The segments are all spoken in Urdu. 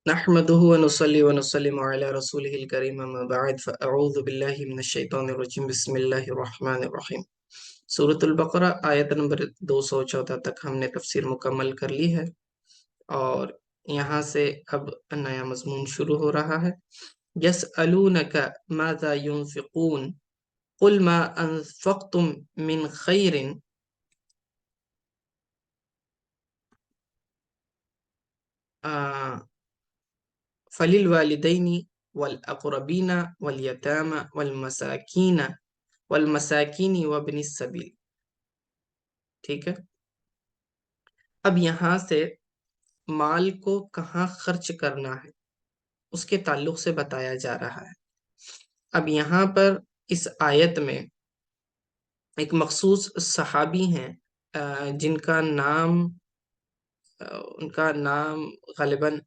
نحمده ونصلي ونسلم على رسوله الكريم اما بعد فاعوذ بالله من الشیطان الرجیم بسم اللہ الرحمن الرحیم۔ سورۃ البقرہ آیت نمبر 214 تک ہم نے تفسیر مکمل کر لی ہے، اور یہاں سے اب نیا مضمون شروع ہو رہا ہے۔ یسألونک ماذا ينفقون قل ما انفقتم من خیر فللوالدین والاقربین والیتامى والمساکین وابن السبیل۔ ٹھیک ہے، اب یہاں سے مال کو کہاں خرچ کرنا ہے اس کے تعلق سے بتایا جا رہا ہے۔ اب یہاں پر اس آیت میں ایک مخصوص صحابی ہیں جن کا نام ان کا نام غالباً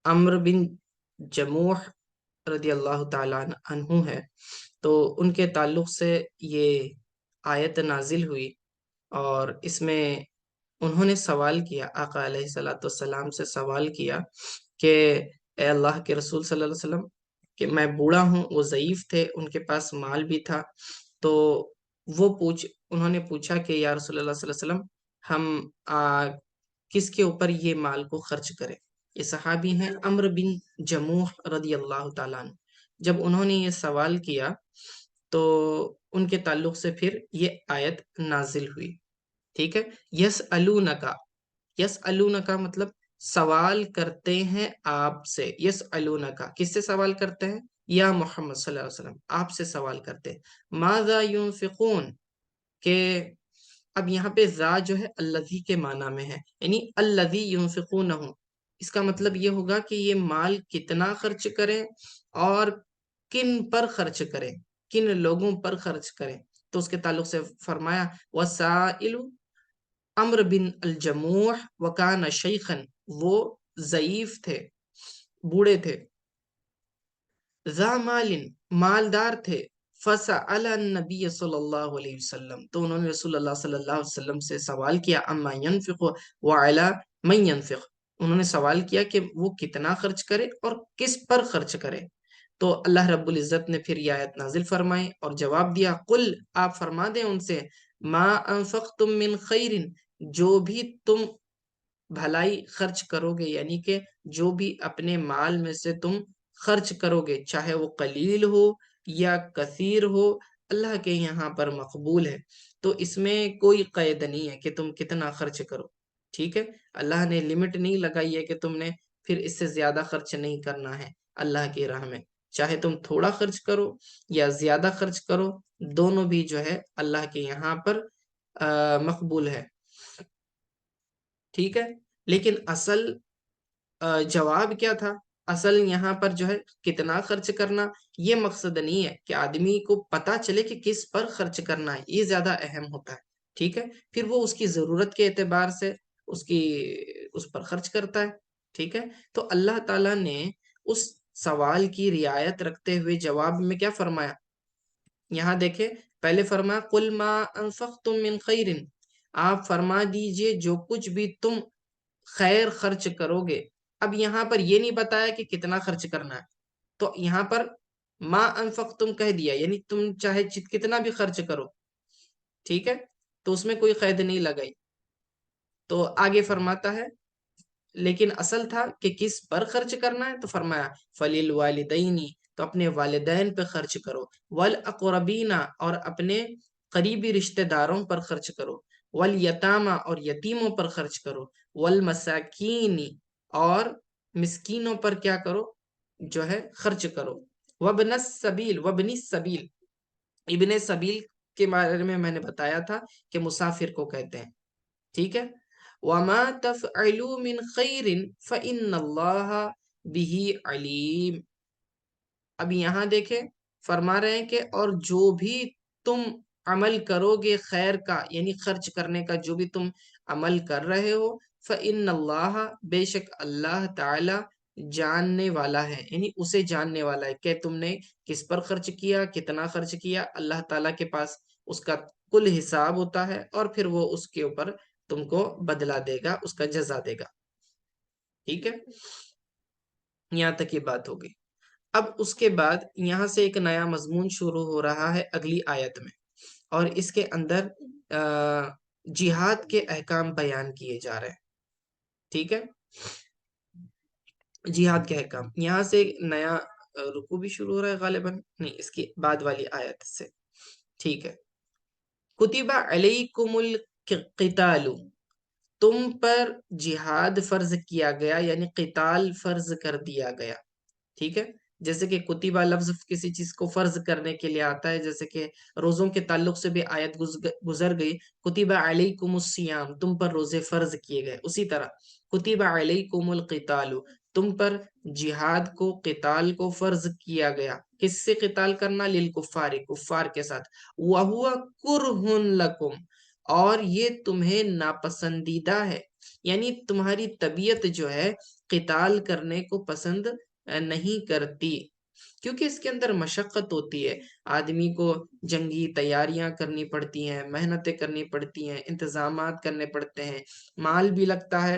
عمرو بن جموح رضی اللہ تعالیٰ عنہ ہے۔ تو ان کے تعلق سے یہ آیت نازل ہوئی، اور اس میں انہوں نے سوال کیا، آقا علیہ الصلوۃ والسلام سے سوال کیا کہ اے اللہ کے رسول صلی اللہ علیہ وسلم، کہ میں بوڑھا ہوں، وہ ضعیف تھے، ان کے پاس مال بھی تھا، تو انہوں نے پوچھا کہ یا رسول اللہ صلی اللہ علیہ وسلم، ہم کس کے اوپر یہ مال کو خرچ کریں؟ یہ صحابی ہیں عمرو بن جموح رضی اللہ تعالیٰ عنہ۔ جب انہوں نے یہ سوال کیا تو ان کے تعلق سے پھر یہ آیت نازل ہوئی۔ ٹھیک ہے، یسألونکا، یسألونکا مطلب سوال کرتے ہیں آپ سے۔ یسألونکا کس سے سوال کرتے ہیں؟ یا محمد صلی اللہ علیہ وسلم، آپ سے سوال کرتے ہیں۔ ماذا ينفقون، کہ اب یہاں پہ ذا جو ہے الذی کے معنی میں ہے، یعنی الذی ينفقونہ، اس کا مطلب یہ ہوگا کہ یہ مال کتنا خرچ کریں اور کن پر خرچ کریں، کن لوگوں پر خرچ کریں۔ تو اس کے تعلق سے فرمایا وسائل عمرو بن الجموح وکان شیخا، وہ ضعیف تھے، بوڑھے تھے، ذا مال، مالدار تھے، فسأل النبی صلی اللہ علیہ وسلم، تو انہوں نے رسول اللہ صلی اللہ علیہ وسلم سے سوال کیا اما ينفق وعلی من ينفق، انہوں نے سوال کیا کہ وہ کتنا خرچ کرے اور کس پر خرچ کرے۔ تو اللہ رب العزت نے پھر یہ آیت نازل فرمائی اور جواب دیا، قل، آپ فرما دیں ان سے، ما انفقتم من خیر، جو بھی تم بھلائی خرچ کرو گے، یعنی کہ جو بھی اپنے مال میں سے تم خرچ کرو گے، چاہے وہ قلیل ہو یا کثیر ہو، اللہ کے یہاں پر مقبول ہے۔ تو اس میں کوئی قید نہیں ہے کہ تم کتنا خرچ کرو، ٹھیک ہے، اللہ نے لمٹ نہیں لگائی ہے کہ تم نے پھر اس سے زیادہ خرچ نہیں کرنا ہے اللہ کی راہ میں، چاہے تم تھوڑا خرچ کرو یا زیادہ خرچ کرو، دونوں بھی جو ہے اللہ کے یہاں پر مقبول ہے، ٹھیک ہے۔ لیکن اصل جواب کیا تھا؟ اصل یہاں پر جو ہے کتنا خرچ کرنا، یہ مقصد نہیں ہے کہ آدمی کو پتا چلے کہ کس پر خرچ کرنا ہے، یہ زیادہ اہم ہوتا ہے، ٹھیک ہے، پھر وہ اس کی ضرورت کے اعتبار سے اس پر خرچ کرتا ہے، ٹھیک ہے۔ تو اللہ تعالیٰ نے اس سوال کی رعایت رکھتے ہوئے جواب میں کیا فرمایا؟ یہاں دیکھیں، پہلے فرمایا قل ما انفقتم من خیر، آپ فرما دیجئے جو کچھ بھی تم خیر خرچ کرو گے۔ اب یہاں پر یہ نہیں بتایا کہ کتنا خرچ کرنا ہے، تو یہاں پر ما انفقتم کہہ دیا، یعنی تم چاہے کتنا بھی خرچ کرو، ٹھیک ہے، تو اس میں کوئی قید نہیں لگائی۔ تو آگے فرماتا ہے لیکن اصل تھا کہ کس پر خرچ کرنا ہے، تو فرمایا فللوالدین، تو اپنے والدین پہ خرچ کرو، والاقربین، اور اپنے قریبی رشتہ داروں پر خرچ کرو، والیتامى، اور یتیموں پر خرچ کرو، والمساکین، اور مسکینوں پر کیا کرو، جو ہے خرچ کرو، وابن السبیل، وابن السبیل، ابن سبیل کے بارے میں نے بتایا تھا کہ مسافر کو کہتے ہیں، ٹھیک ہے۔ وَمَا تَفْعَلُوا مِنْ خَيْرٍ فَإِنَّ اللَّهَ بِهِ عَلِيمٌ۔ اب یہاں دیکھیں، فرما رہے ہیں کہ اور جو بھی تم عمل کرو گے خیر کا، یعنی خرچ کرنے کا جو بھی تم عمل کر رہے ہو، فَإِنَّ اللَّهَ، بے شک اللہ تعالی جاننے والا ہے، یعنی اسے جاننے والا ہے کہ تم نے کس پر خرچ کیا، کتنا خرچ کیا، اللہ تعالیٰ کے پاس اس کا کل حساب ہوتا ہے، اور پھر وہ اس کے اوپر تم کو بدلہ دے گا، اس کا جزا دے گا، ٹھیک ہے۔ یہاں تک یہ بات ہوگی۔ اب اس کے بعد یہاں سے ایک نیا مضمون شروع ہو رہا ہے اگلی آیت میں، اور اس کے اندر جہاد کے احکام بیان کیے جا رہے ہیں، ٹھیک ہے، جہاد کے احکام۔ یہاں سے ایک نیا رکوع بھی شروع ہو رہا ہے غالباً، نہیں، اس کی بعد والی آیت سے، ٹھیک ہے۔ کتب علیکم القتال، تم پر جہاد فرض کیا گیا، یعنی قتال فرض کر دیا گیا، ٹھیک ہے۔ جیسے کہ کتبہ لفظ کسی چیز کو فرض کرنے کے لیے آتا ہے، جیسے کہ روزوں کے تعلق سے بھی آیت گزر گئی، کتبہ علیکم الصیام، تم پر روزے فرض کیے گئے۔ اسی طرح کتبہ علیکم القتال، تم پر جہاد کو، قتال کو فرض کیا گیا۔ کس سے قتال کرنا؟ للکفار، کفار کے ساتھ۔ وَهُوَ كُرْهٌ لَكُمْ، اور یہ تمہیں ناپسندیدہ ہے، یعنی تمہاری طبیعت جو ہے قتال کرنے کو پسند نہیں کرتی، کیونکہ اس کے اندر مشقت ہوتی ہے، آدمی کو جنگی تیاریاں کرنی پڑتی ہیں، محنتیں کرنی پڑتی ہیں، انتظامات کرنے پڑتے ہیں، مال بھی لگتا ہے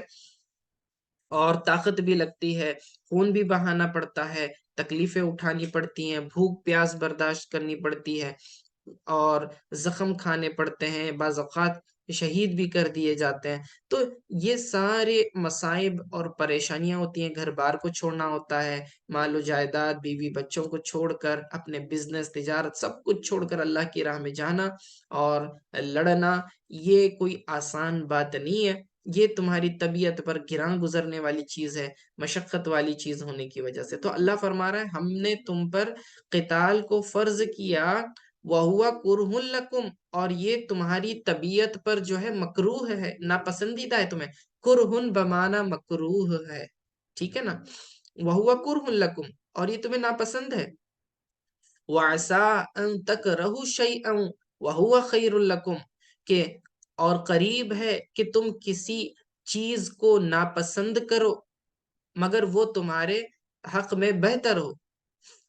اور طاقت بھی لگتی ہے، خون بھی بہانا پڑتا ہے، تکلیفیں اٹھانی پڑتی ہیں، بھوک پیاس برداشت کرنی پڑتی ہے، اور زخم کھانے پڑتے ہیں، بعض اوقات شہید بھی کر دیے جاتے ہیں۔ تو یہ سارے مصائب اور پریشانیاں ہوتی ہیں، گھر بار کو چھوڑنا ہوتا ہے، مال و جائیداد، بیوی بچوں کو چھوڑ کر، اپنے بزنس تجارت سب کچھ چھوڑ کر اللہ کی راہ میں جانا اور لڑنا، یہ کوئی آسان بات نہیں ہے، یہ تمہاری طبیعت پر گراں گزرنے والی چیز ہے، مشقت والی چیز ہونے کی وجہ سے۔ تو اللہ فرما رہا ہے ہم نے تم پر قتال کو فرض کیا، وَهُوَ كُرْهٌ لَكُمْ، اور یہ تمہاری طبیعت پر جو ہے مکروہ ہے، ناپسندیدہ ہے تمہیں، کرہن بمانا مکروہ ہے، ٹھیک ہے نا، وَهُوَ كُرْهٌ لَكُمْ، اور یہ تمہیں ناپسند ہے، وَعَسَىٰ أَن تَكْرَهُوا شَيْئًا وَهُوَ خَيْرٌ لَكُمْ، کہ اور قریب ہے کہ تم کسی چیز کو ناپسند کرو مگر وہ تمہارے حق میں بہتر ہو۔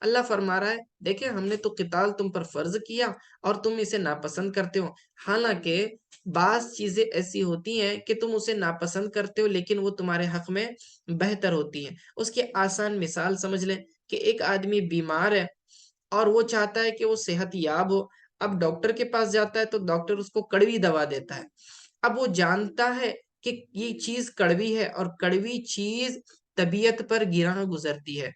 اللہ فرما رہا ہے دیکھیں ہم نے تو قتال تم پر فرض کیا اور تم اسے ناپسند کرتے ہو، حالانکہ بعض چیزیں ایسی ہوتی ہیں کہ تم اسے ناپسند کرتے ہو لیکن وہ تمہارے حق میں بہتر ہوتی ہیں۔ اس کی آسان مثال سمجھ لیں کہ ایک آدمی بیمار ہے اور وہ چاہتا ہے کہ وہ صحت یاب ہو، اب ڈاکٹر کے پاس جاتا ہے تو ڈاکٹر اس کو کڑوی دوا دیتا ہے، اب وہ جانتا ہے کہ یہ چیز کڑوی ہے اور کڑوی چیز طبیعت پر گراں گزرتی ہے،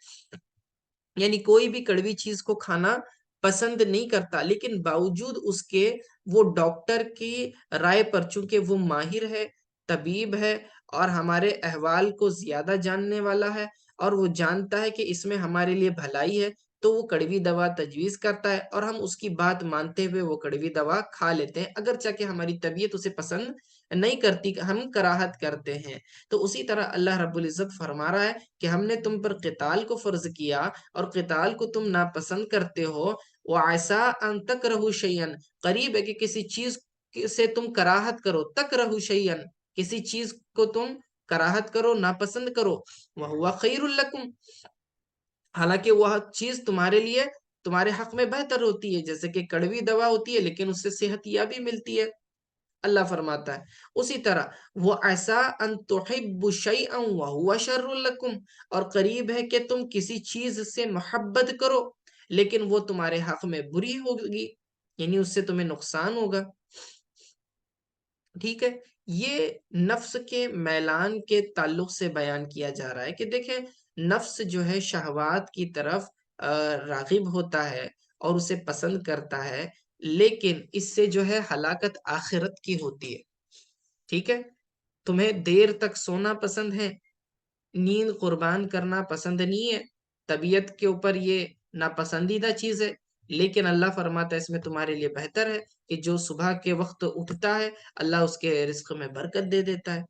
یعنی کوئی بھی کڑوی چیز کو کھانا پسند نہیں کرتا، لیکن باوجود اس کے وہ ڈاکٹر کی رائے پر، چونکہ وہ ماہر ہے، طبیب ہے اور ہمارے احوال کو زیادہ جاننے والا ہے اور وہ جانتا ہے کہ اس میں ہمارے لیے بھلائی ہے، تو وہ کڑوی دوا تجویز کرتا ہے اور ہم اس کی بات مانتے ہوئے وہ کڑوی دوا کھا لیتے ہیں، اگرچہ کہ ہماری طبیعت اسے پسند نہیں کرتی، ہم کراہت کرتے ہیں۔ تو اسی طرح اللہ رب العزت فرما رہا ہے کہ ہم نے تم پر قتال کو فرض کیا اور قتال کو تم ناپسند کرتے ہو، وَعَسَىٰ أَن تَكْرَهُوا شَيْئًا، قریب ہے کہ کسی چیز سے تم کراہت کرو، تَكْرَهُوا شَيْئًا، کسی چیز کو تم کراہت کرو، ناپسند کرو، وَهُوَ خَيْرٌ لَكُمْ، حالانکہ وہ چیز تمہارے لیے تمہارے حق میں بہتر ہوتی ہے، جیسے کہ کڑوی دوا ہوتی ہے لیکن اس سے صحت یابی ملتی ہے، اللہ فرماتا ہے۔ اسی طرح وَعَسَىٰ أَن تُحِبُّوا شَيْئًا وَهُوَ شَرٌّ لَكُمْ، اور قریب ہے کہ تم کسی چیز سے محبت کرو لیکن وہ تمہارے حق میں بری ہوگی، یعنی اس سے تمہیں نقصان ہوگا، ٹھیک ہے۔ یہ نفس کے میلان کے تعلق سے بیان کیا جا رہا ہے کہ دیکھیں نفس جو ہے شہوات کی طرف راغب ہوتا ہے اور اسے پسند کرتا ہے، لیکن اس سے جو ہے ہلاکت آخرت کی ہوتی ہے، ٹھیک ہے۔ تمہیں دیر تک سونا پسند ہے، نیند قربان کرنا پسند نہیں ہے، طبیعت کے اوپر یہ ناپسندیدہ چیز ہے، لیکن اللہ فرماتا ہے اس میں تمہارے لیے بہتر ہے کہ جو صبح کے وقت اٹھتا ہے اللہ اس کے رزق میں برکت دے دیتا ہے۔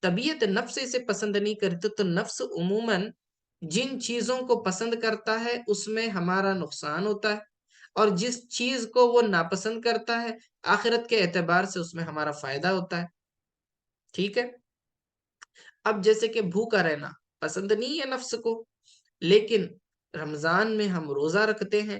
طبیعت نفس اسے پسند نہیں کرتی، تو نفس عموماً جن چیزوں کو پسند کرتا ہے اس میں ہمارا نقصان ہوتا ہے، اور جس چیز کو وہ ناپسند کرتا ہے آخرت کے اعتبار سے اس میں ہمارا فائدہ ہوتا ہے، ٹھیک ہے۔ اب جیسے کہ بھوکا رہنا پسند نہیں ہے نفس کو، لیکن رمضان میں ہم روزہ رکھتے ہیں،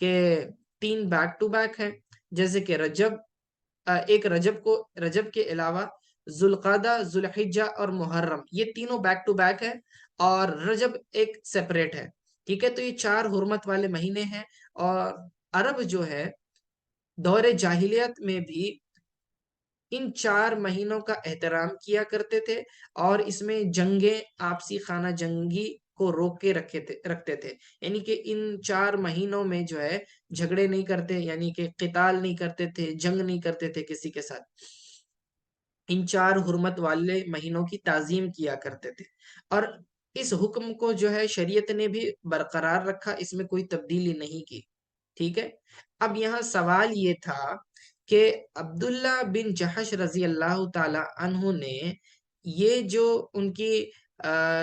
کہ 3 بیک ٹو بیک ہیں، جیسے کہ رجب، ایک رجب کے علاوہ ذوالقعدہ، ذوالحجہ اور محرم، یہ تینوں بیک ٹو بیک ہے، اور رجب ایک سیپریٹ ہے، ٹھیک ہے؟ تو یہ 4 حرمت والے مہینے ہیں، اور عرب جو ہے دور جاہلیت میں بھی ان 4 مہینوں کا احترام کیا کرتے تھے، اور اس میں جنگیں، آپسی خانہ جنگی کو روک کے رکھتے تھے، یعنی کہ ان 4 مہینوں میں جو ہے جھگڑے نہیں کرتے، یعنی کہ قتال نہیں کرتے تھے، جنگ نہیں کرتے تھے کسی کے ساتھ، ان 4 حرمت والے مہینوں کی تعظیم کیا کرتے تھے، اور اس حکم کو جو ہے شریعت نے بھی برقرار رکھا، اس میں کوئی تبدیلی نہیں کی، ٹھیک ہے؟ اب یہاں سوال یہ تھا کہ عبداللہ بن جحش رضی اللہ تعالی عنہ نے یہ جو ان کی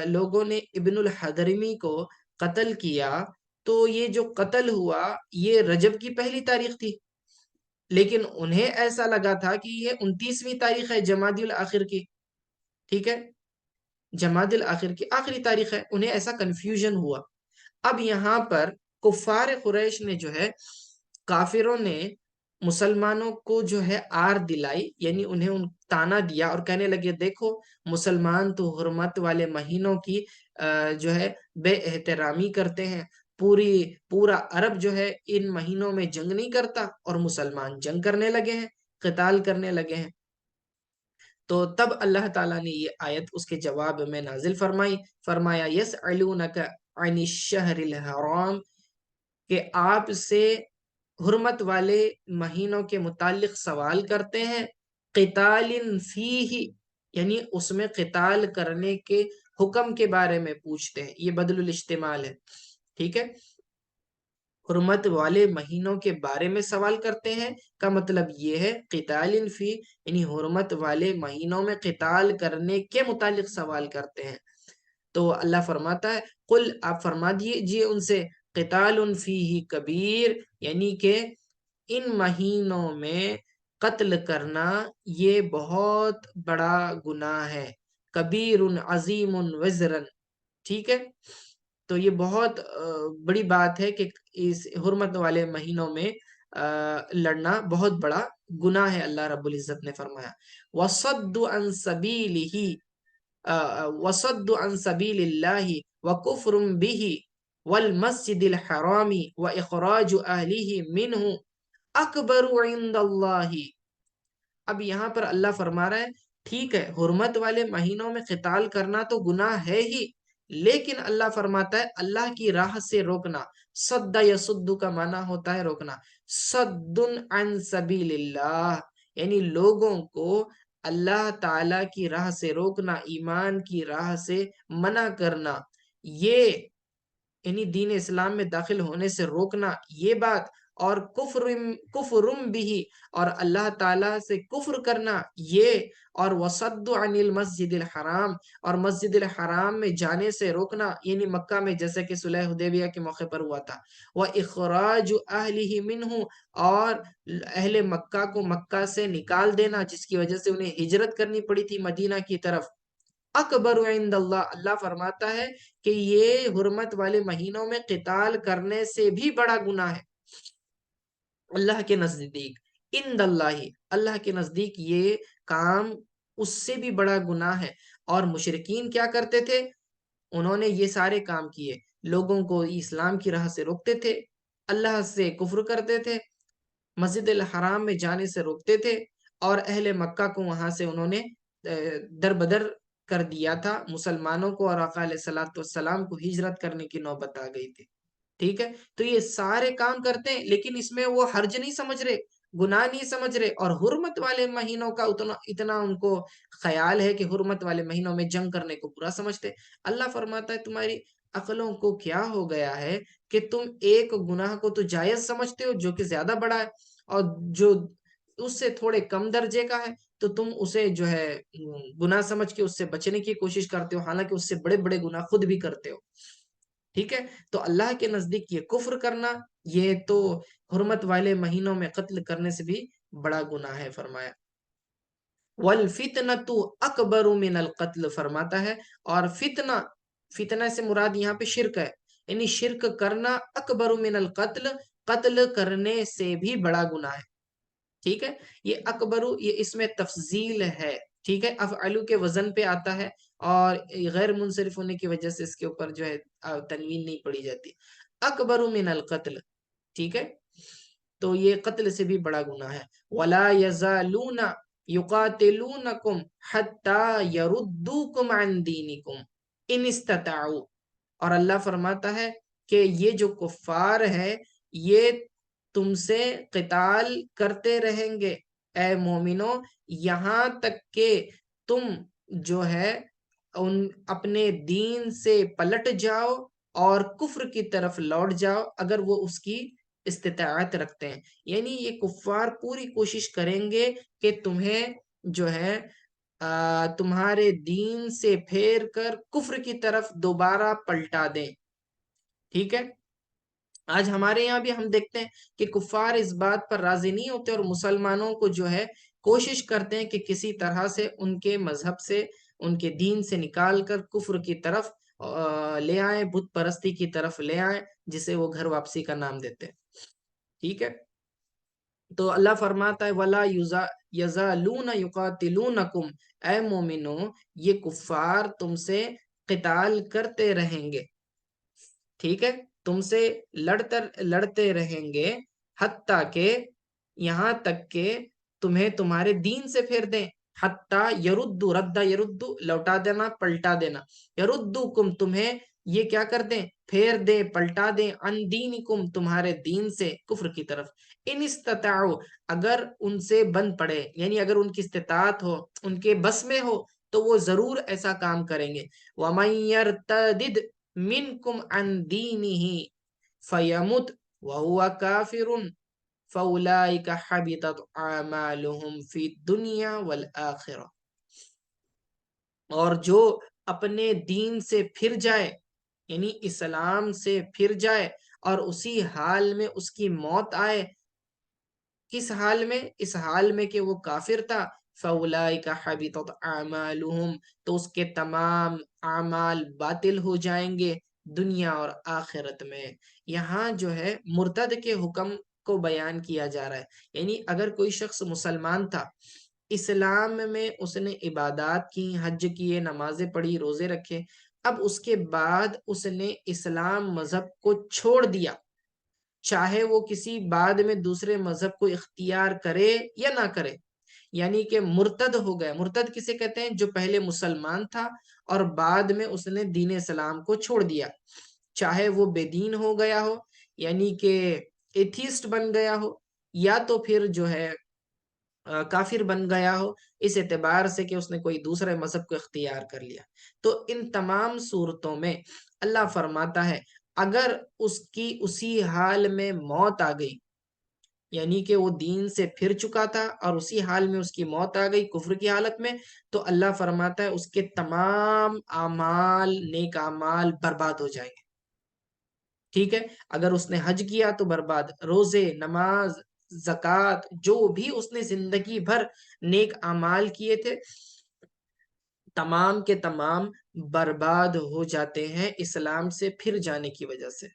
لوگوں نے ابن الحضرمی کو قتل کیا، تو یہ جو قتل ہوا یہ رجب کی پہلی تاریخ تھی، لیکن انہیں ایسا لگا تھا کہ یہ 29ویں تاریخ ہے جمادی الاخر کی، ٹھیک ہے؟ جمادی الاخر کی آخری تاریخ ہے، انہیں ایسا کنفیوژن ہوا۔ اب یہاں پر کفار قریش نے جو ہے، کافروں نے مسلمانوں کو جو ہے آر دلائی، یعنی انہیں تانا دیا اور کہنے لگے دیکھو مسلمان تو حرمت والے مہینوں کی جو ہے بے احترامی کرتے ہیں، پورا عرب جو ہے ان مہینوں میں جنگ نہیں کرتا، اور مسلمان جنگ کرنے لگے ہیں، قتال کرنے لگے ہیں۔ تو تب اللہ تعالیٰ نے یہ آیت اس کے جواب میں نازل فرمایا یسألونک عن الشہر الحرام، کہ آپ سے حرمت والے مہینوں کے متعلق سوال کرتے ہیں، قتال فیہ، یعنی اس میں قتال کرنے کے حکم کے بارے میں پوچھتے ہیں، یہ بدل الاشتمال ہے، ٹھیک ہے؟ حرمت والے مہینوں کے بارے میں سوال کرتے ہیں کا مطلب یہ ہے قتال فی، یعنی حرمت والے مہینوں میں قتال کرنے کے متعلق سوال کرتے ہیں۔ تو اللہ فرماتا ہے قل، آپ فرما دیجئے ان سے، قتال فیہ کبیر، یعنی کہ ان مہینوں میں قتل کرنا یہ بہت بڑا گناہ ہے، کبیر عظیم وزرن، ٹھیک ہے؟ تو یہ بہت بڑی بات ہے کہ اس حرمت والے مہینوں میں لڑنا بہت بڑا گناہ ہے، اللہ رب العزت نے فرمایا وَصَدُّ عَن سَبِيلِهِ وَصَدُّ عَن سَبِيلِ اللَّهِ وَكُفْرٌ بِهِ وَالْمَسْجِدِ الْحَرَامِ وَإِخْرَاجُ أَهْلِهِ مِنْهُ أَكْبَرُ عِنْدَ اللَّهِ۔ اب یہاں پر اللہ فرما رہا ہے ٹھیک ہے حرمت والے مہینوں میں قتال کرنا تو گناہ ہے ہی، لیکن اللہ فرماتا ہے اللہ کی راہ سے روکنا، صد یصد کا معنی ہوتا ہے روکنا، صد عن سبیل اللہ، یعنی لوگوں کو اللہ تعالی کی راہ سے روکنا، ایمان کی راہ سے منع کرنا، یہ یعنی دین اسلام میں داخل ہونے سے روکنا، یہ بات، اور کفرم بھی، اور اللہ تعالیٰ سے کفر کرنا یہ، اور وصد عن المسجد الحرام، اور مسجد الحرام میں جانے سے روکنا، یعنی مکہ میں جیسے کہ صلح حدیبیہ کے موقع پر ہوا تھا، وَإِخْرَاجُ أَهْلِهِ مِنْهُ، اور اہل مکہ کو مکہ سے نکال دینا، جس کی وجہ سے انہیں ہجرت کرنی پڑی تھی مدینہ کی طرف، اکبر عند اللہ، اللہ فرماتا ہے کہ یہ حرمت والے مہینوں میں قتال کرنے سے بھی بڑا گناہ ہے اللہ کے نزدیک، عند اللہ، اللہ کے نزدیک یہ کام اس سے بھی بڑا گناہ ہے۔ اور مشرکین کیا کرتے تھے؟ انہوں نے یہ سارے کام کیے، لوگوں کو اسلام کی راہ سے روکتے تھے، اللہ سے کفر کرتے تھے، مسجد الحرام میں جانے سے روکتے تھے، اور اہل مکہ کو وہاں سے انہوں نے در بدر کر دیا تھا، مسلمانوں کو اور آقا علیہ السلام کو ہجرت کرنے کی نوبت آ گئی تھی، ٹھیک ہے؟ تو یہ سارے کام کرتے ہیں، لیکن اس میں وہ حرج نہیں سمجھ رہے، گناہ نہیں سمجھ رہے، اور حرمت والے مہینوں کا اتنا ان کو خیال ہے کہ حرمت والے مہینوں میں جنگ کرنے کو برا سمجھتے۔ اللہ فرماتا ہے تمہاری عقلوں کو کیا ہو گیا ہے کہ تم ایک گناہ کو تو جائز سمجھتے ہو جو کہ زیادہ بڑا ہے، اور جو اس سے تھوڑے کم درجے کا ہے تو تم اسے جو ہے گناہ سمجھ کے اس سے بچنے کی کوشش کرتے ہو، حالانکہ اس سے بڑے بڑے گناہ خود بھی کرتے ہو، ٹھیک ہے؟ تو اللہ کے نزدیک یہ کفر کرنا، یہ تو حرمت والے مہینوں میں قتل کرنے سے بھی بڑا گناہ ہے، فرمایا وَالْفِتْنَةُ أَكْبَرُ مِنَ الْقَتْلِ، فرماتا ہے، اور فتنہ سے مراد یہاں پہ شرک ہے، یعنی شرک کرنا اکبر من القتل، قتل کرنے سے بھی بڑا گناہ ہے. ٹھیک ہے، یہ اکبرو یہ اس میں تفضیل ہے. ٹھیک ہے، افعلو کے وزن پہ آتا ہے اور غیر منصرف ہونے کی وجہ سے اس کے اوپر جو ہے تنوین نہیں پڑی جاتی. اکبر من القتل. ٹھیک ہے، تو یہ قتل سے بھی بڑا گناہ ہے. ولا یزالون یقاتلونکم حتی یردوکم عن دینکم ان استطاعوا. اور اللہ فرماتا ہے کہ یہ جو کفار ہے یہ تم سے قتال کرتے رہیں گے اے مومنو، یہاں تک کہ تم جو ہے ان اپنے دین سے پلٹ جاؤ اور کفر کی طرف لوٹ جاؤ اگر وہ اس کی استطاعت رکھتے ہیں. یعنی یہ کفار پوری کوشش کریں گے کہ تمہیں جو ہے تمہارے دین سے پھیر کر کفر کی طرف دوبارہ پلٹا دیں. ٹھیک ہے، آج ہمارے یہاں بھی ہم دیکھتے ہیں کہ کفار اس بات پر راضی نہیں ہوتے اور مسلمانوں کو جو ہے کوشش کرتے ہیں کہ کسی طرح سے ان کے مذہب سے، ان کے دین سے نکال کر کفر کی طرف لے آئیں، بت پرستی کی طرف لے آئیں، جسے وہ گھر واپسی کا نام دیتے ہیں. ٹھیک ہے، تو اللہ فرماتا ہے وَلَا يَزَالُونَ يُقَاتِلُونَكُمْ، اے مومنو یہ کفار تم سے قتال کرتے رہیں گے. ٹھیک ہے، تم سے لڑتے رہیں گے حتیٰ کہ یہاں تک کہ تمہیں تمہارے دین سے پھیر دیں. حتیٰ یردو، ردہ یردو لوٹا دینا، پلٹا دینا. یردوکم تمہیں یہ کیا کر دیں، پھیر دیں، پلٹا دیں. ان دینکم تمہارے دین سے، کفر کی طرف. ان استطاعوا اگر ان سے بن پڑے، یعنی اگر ان کی استطاعت ہو، ان کے بس میں ہو تو وہ ضرور ایسا کام کریں گے. وَمَن يَرْتَدِدْ منکم عن دینہ فیمت وہو کافر فاولئک حبطت اعمالہم فی الدنیا والآخرہ. اور جو اپنے دین سے پھر جائے، یعنی اسلام سے پھر جائے اور اسی حال میں اس کی موت آئے، کس حال میں؟ اس حال میں کہ وہ کافر تھا. فَأُولَئِكَ حَبِطَتْ أَعْمَالُهُمْ تو اس کے تمام اعمال باطل ہو جائیں گے دنیا اور آخرت میں. یہاں جو ہے مرتد کے حکم کو بیان کیا جا رہا ہے. یعنی اگر کوئی شخص مسلمان تھا، اسلام میں اس نے عبادات کی، حج کیے، نمازیں پڑھی، روزے رکھے، اب اس کے بعد اس نے اسلام مذہب کو چھوڑ دیا، چاہے وہ کسی بعد میں دوسرے مذہب کو اختیار کرے یا نہ کرے، یعنی کہ مرتد ہو گیا. مرتد کسے کہتے ہیں؟ جو پہلے مسلمان تھا اور بعد میں اس نے دین اسلام کو چھوڑ دیا، چاہے وہ بے دین ہو گیا ہو، یعنی کہ ایتھیسٹ بن گیا ہو، یا تو پھر جو ہے کافر بن گیا ہو، اس اعتبار سے کہ اس نے کوئی دوسرے مذہب کو اختیار کر لیا. تو ان تمام صورتوں میں اللہ فرماتا ہے اگر اس کی اسی حال میں موت آ گئی، یعنی کہ وہ دین سے پھر چکا تھا اور اسی حال میں اس کی موت آ گئی کفر کی حالت میں، تو اللہ فرماتا ہے اس کے تمام اعمال، نیک اعمال برباد ہو جائیں گے. ٹھیک ہے، اگر اس نے حج کیا تو برباد، روزے، نماز، زکوٰۃ، جو بھی اس نے زندگی بھر نیک اعمال کیے تھے تمام کے تمام برباد ہو جاتے ہیں اسلام سے پھر جانے کی وجہ سے.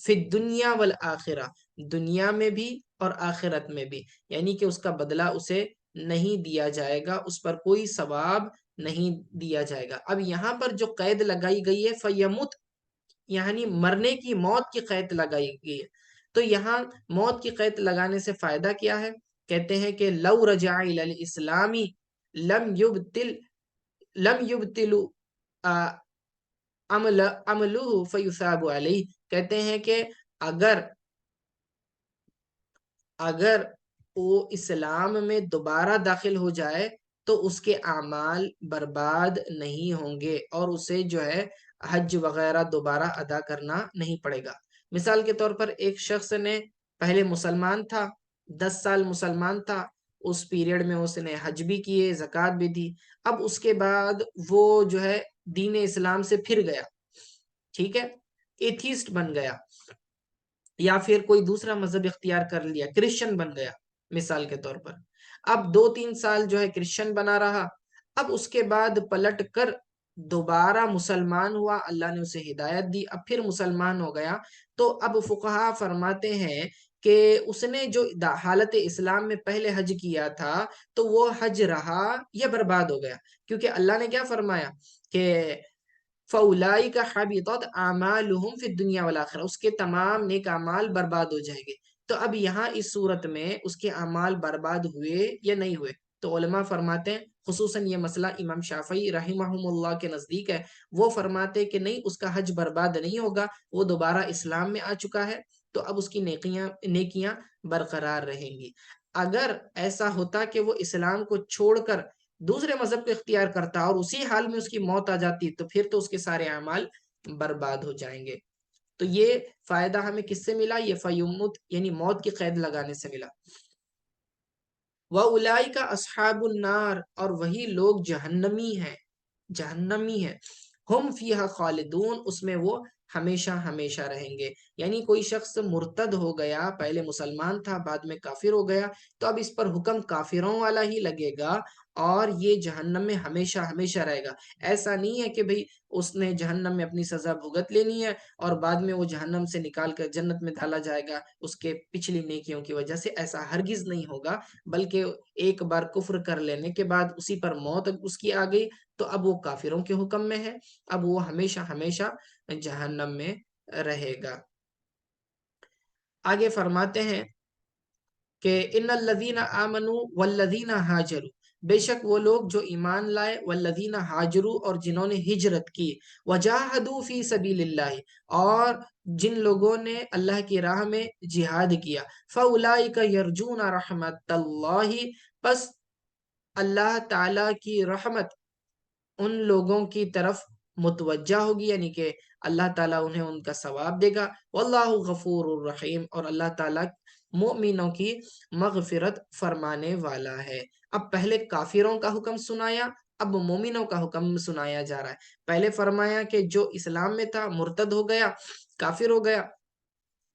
فی الدنیا والآخرہ، دنیا میں بھی اور آخرت میں بھی، یعنی کہ اس کا بدلہ اسے نہیں دیا جائے گا، اس پر کوئی ثواب نہیں دیا جائے گا. اب یہاں پر جو قید لگائی گئی ہے فیمت، یعنی مرنے کی، موت کی قید لگائی گئی ہے. تو یہاں موت کی قید لگانے سے فائدہ کیا ہے؟ کہتے ہیں کہ لو رجع الی الاسلام لم یبتل عملہ فیثاب علیہ. کہتے ہیں کہ اگر وہ اسلام میں دوبارہ داخل ہو جائے تو اس کے اعمال برباد نہیں ہوں گے اور اسے جو ہے حج وغیرہ دوبارہ ادا کرنا نہیں پڑے گا. مثال کے طور پر ایک شخص نے پہلے مسلمان تھا، 10 سال مسلمان تھا، اس پیریڈ میں اس نے حج بھی کیے، زکوٰۃ بھی دی. اب اس کے بعد وہ جو ہے دین اسلام سے پھر گیا، ٹھیک ہے، ایتھیسٹ بن گیا، یا پھر کوئی دوسرا مذہب اختیار کر لیا، کرسچن بن گیا مثال کے طور پر. اب 2-3 سال جو ہے کرسچن بنا رہا، اب اس کے بعد پلٹ کر دوبارہ مسلمان ہوا، اللہ نے اسے ہدایت دی، اب پھر مسلمان ہو گیا، تو اب فقہا فرماتے ہیں کہ اس نے جو حالت اسلام میں پہلے حج کیا تھا تو وہ حج رہا یا برباد ہو گیا؟ کیونکہ اللہ نے کیا فرمایا کہ فَأُولَٰئِكَ حَبِطَتْ أَعْمَالُهُمْ فِي الدُّنْيَا وَالْآخِرَةِ، اس کے تمام نیک اعمال برباد ہو جائیں گے۔ تو اب یہاں اس صورت میں اس کے اعمال برباد ہوئے یا نہیں ہوئے؟ تو علماء فرماتے ہیں، خصوصاً یہ مسئلہ امام شافعی رحمہم اللہ کے نزدیک ہے، وہ فرماتے کہ نہیں، اس کا حج برباد نہیں ہوگا، وہ دوبارہ اسلام میں آ چکا ہے، تو اب اس کی نیکیاں برقرار رہیں گی۔ اگر ایسا ہوتا کہ وہ اسلام کو چھوڑ کر دوسرے مذہب کو اختیار کرتا اور اسی حال میں اس کی موت آ جاتی، تو پھر تو اس کے سارے اعمال برباد ہو جائیں گے۔ تو یہ فائدہ ہمیں کس سے ملا؟ یہ فیمت یعنی موت کی قید لگانے سے ملا۔ وَأُولَٰئِكَ أَصْحَابُ النَّارِ، اور وہی لوگ جہنمی ہیں، ہم فیہا خالدون، اس میں وہ ہمیشہ ہمیشہ رہیں گے۔ یعنی کوئی شخص مرتد ہو گیا، پہلے مسلمان تھا بعد میں کافر ہو گیا، تو اب اس پر حکم کافروں والا ہی لگے گا اور یہ جہنم میں ہمیشہ ہمیشہ رہے گا۔ ایسا نہیں ہے کہ بھئی اس نے جہنم میں اپنی سزا بھگت لینی ہے اور بعد میں وہ جہنم سے نکال کر جنت میں ڈالا جائے گا اس کے پچھلی نیکیوں کی وجہ سے، ایسا ہرگز نہیں ہوگا۔ بلکہ ایک بار کفر کر لینے کے بعد اسی پر موت اس کی آ گئی تو اب وہ کافروں کے حکم میں ہے، اب وہ ہمیشہ ہمیشہ جہنم میں رہے گا۔ آگے فرماتے ہیں کہ ان الذین آمنوا والذین ہاجروا، بے شک وہ لوگ جو ایمان لائے، والذین ہاجروا، اور جنہوں نے ہجرت کی، وجاہدوا فی سبیل اللہ، اور جن لوگوں نے اللہ کی راہ میں جہاد کیا، فاولئک یرجون رحمت اللہ، پس اللہ تعالی کی رحمت ان لوگوں کی طرف متوجہ ہوگی، یعنی کہ اللہ تعالیٰ انہیں ان کا ثواب دے گا۔ واللہ غفور الرحیم، اور اللہ تعالیٰ مؤمنوں کی مغفرت فرمانے والا ہے۔ اب پہلے کافروں کا حکم سنایا، اب مومنوں کا حکم سنایا جا رہا ہے۔ پہلے فرمایا کہ جو اسلام میں تھا مرتد ہو گیا، کافر ہو گیا،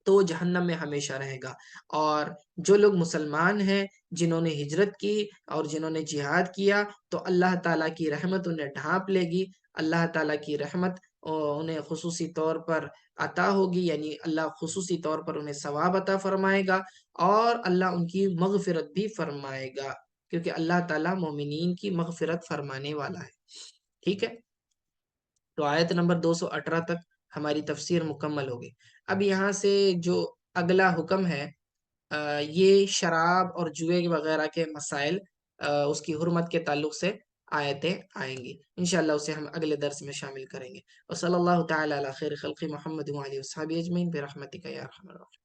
تو وہ جہنم میں ہمیشہ رہے گا، اور جو لوگ مسلمان ہیں، جنہوں نے ہجرت کی اور جنہوں نے جہاد کیا، تو اللہ تعالیٰ کی رحمت انہیں ڈھانپ لے گی، اللہ تعالیٰ کی رحمت انہیں خصوصی طور پر عطا ہوگی، یعنی اللہ خصوصی طور پر انہیں ثواب عطا فرمائے گا، اور اللہ ان کی مغفرت بھی فرمائے گا، کیونکہ اللہ تعالیٰ مومنین کی مغفرت فرمانے والا ہے۔ ٹھیک ہے، تو آیت نمبر 218 تک ہماری تفسیر مکمل ہوگی۔ اب یہاں سے جو اگلا حکم ہے، یہ شراب اور جوئے وغیرہ کے مسائل، اس کی حرمت کے تعلق سے آیتیں آئیں گی، انشاءاللہ اسے ہم اگلے درس میں شامل کریں گے۔ وصلی اللہ تعالی علی خیر خلق محمد وعلی اصحابہ اجمعین برحمتک یا ارحم الراحمین۔